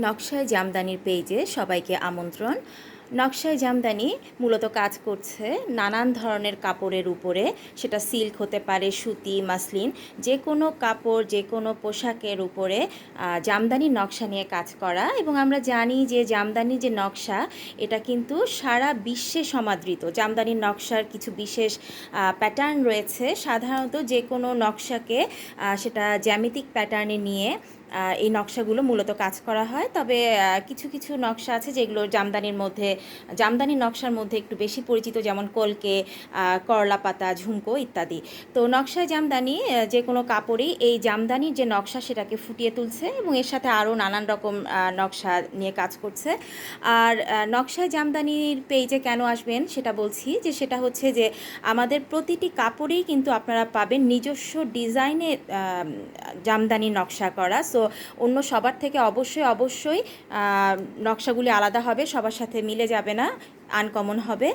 নকশায় জামদানির পেজে সবাইকে আমন্ত্রণ। নকশায় জামদানি মূলত কাজ করছে নানান ধরনের কাপড়ের উপরে, সেটা সিল্ক হতে পারে, সুতি, মাসলিন, যে কোনো কাপড়, যে কোনো পোশাকের উপরে জামদানির নকশা নিয়ে কাজ করা। এবং আমরা জানি যে জামদানির যে নকশা, এটা কিন্তু সারা বিশ্বে সমাদৃত। জামদানির নকশার কিছু বিশেষ প্যাটার্ন রয়েছে। সাধারণত যে কোনো নকশাকে সেটা জ্যামিতিক প্যাটার্নে নিয়ে এই নকশাগুলো মূলত কাজ করা হয়। তবে কিছু কিছু নকশা আছে যেগুলো জামদানির নকশার মধ্যে একটু বেশি পরিচিত, যেমন কলকে, করলা পাতা, ঝুমকো ইত্যাদি। তো নকশায় জামদানি যে কোনো কাপড়ই এই জামদানির যে নকশা সেটাকে ফুটিয়ে তুলছে এবং এর সাথে আরও নানান রকম নকশা নিয়ে কাজ করছে। আর নকশায় জামদানির পেজে কেন আসবেন সেটা বলছি, যে সেটা হচ্ছে যে আমাদের প্রতিটি কাপড়েই কিন্তু আপনারা পাবেন নিজস্ব ডিজাইনে জামদানি নকশা করা। সো অন্য সবার থেকে অবশ্যই নকশাগুলি আলাদা হবে, সবার সাথে মিলে যাবে না, আনকমন হবে।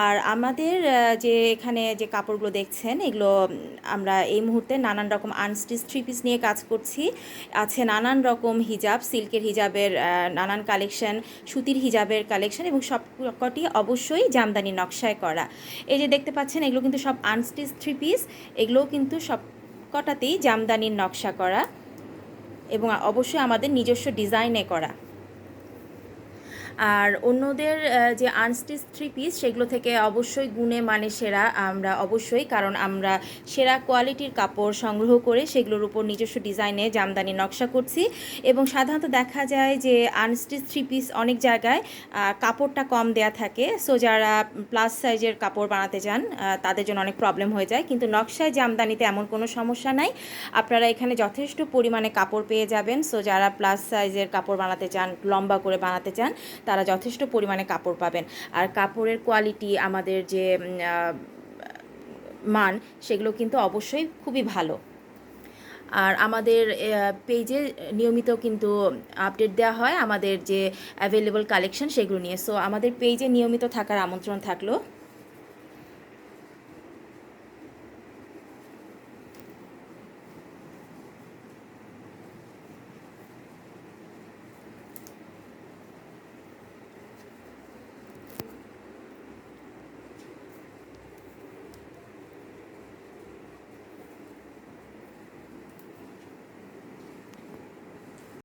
আর আমাদের যে এখানে যে কাপড়গুলো দেখছেন, এগুলো আমরা এই মুহূর্তে নানান রকম আনস্টিচ থ্রি পিস নিয়ে কাজ করছি। আছে নানান রকম হিজাব, সিল্কের হিজাবের নানান কালেকশন, সুতির হিজাবের কালেকশন, এবং সবকটি অবশ্যই জামদানি নকশায় করা। এই যে দেখতে পাচ্ছেন, এগুলো কিন্তু সব আনস্টিচ থ্রি পিস, এগুলোও কিন্তু সব কটাতেই জামদানির নকশা করা এবং অবশ্যই আমাদের নিজস্ব ডিজাইনে করা। আর অন্যদের যে আনস্টিচ থ্রি পিস, সেগুলো থেকে অবশ্যই গুণে মানে সেরা আমরা, অবশ্যই, কারণ আমরা সেরা কোয়ালিটির কাপড় সংগ্রহ করে সেগুলোর উপর নিজস্ব ডিজাইনে জামদানি নকশা করছি। এবং সাধারণত দেখা যায় যে আনস্টিচ থ্রি পিস অনেক জায়গায় কাপড়টা কম দেয়া থাকে। সো যারা প্লাস সাইজের কাপড় বানাতে চান তাদের জন্য অনেক প্রবলেম হয়ে যায়, কিন্তু নকশায় জামদানিতে এমন কোনো সমস্যা নাই। আপনারা এখানে যথেষ্ট পরিমাণে কাপড় পেয়ে যাবেন। সো যারা প্লাস সাইজের কাপড় বানাতে চান, লম্বা করে বানাতে চান, তারা যথেষ্ট পরিমাণে কাপড় পাবেন। আর কাপড়ের কোয়ালিটি, আমাদের যে মান, সেগুলো কিন্তু অবশ্যই খুবই ভালো। আর আমাদের পেজে নিয়মিত কিন্তু আপডেট দেওয়া হয় আমাদের যে অ্যাভেলেবল কালেকশন সেগুলো নিয়ে। সো আমাদের পেজে নিয়মিত থাকার আমন্ত্রণ থাকলো।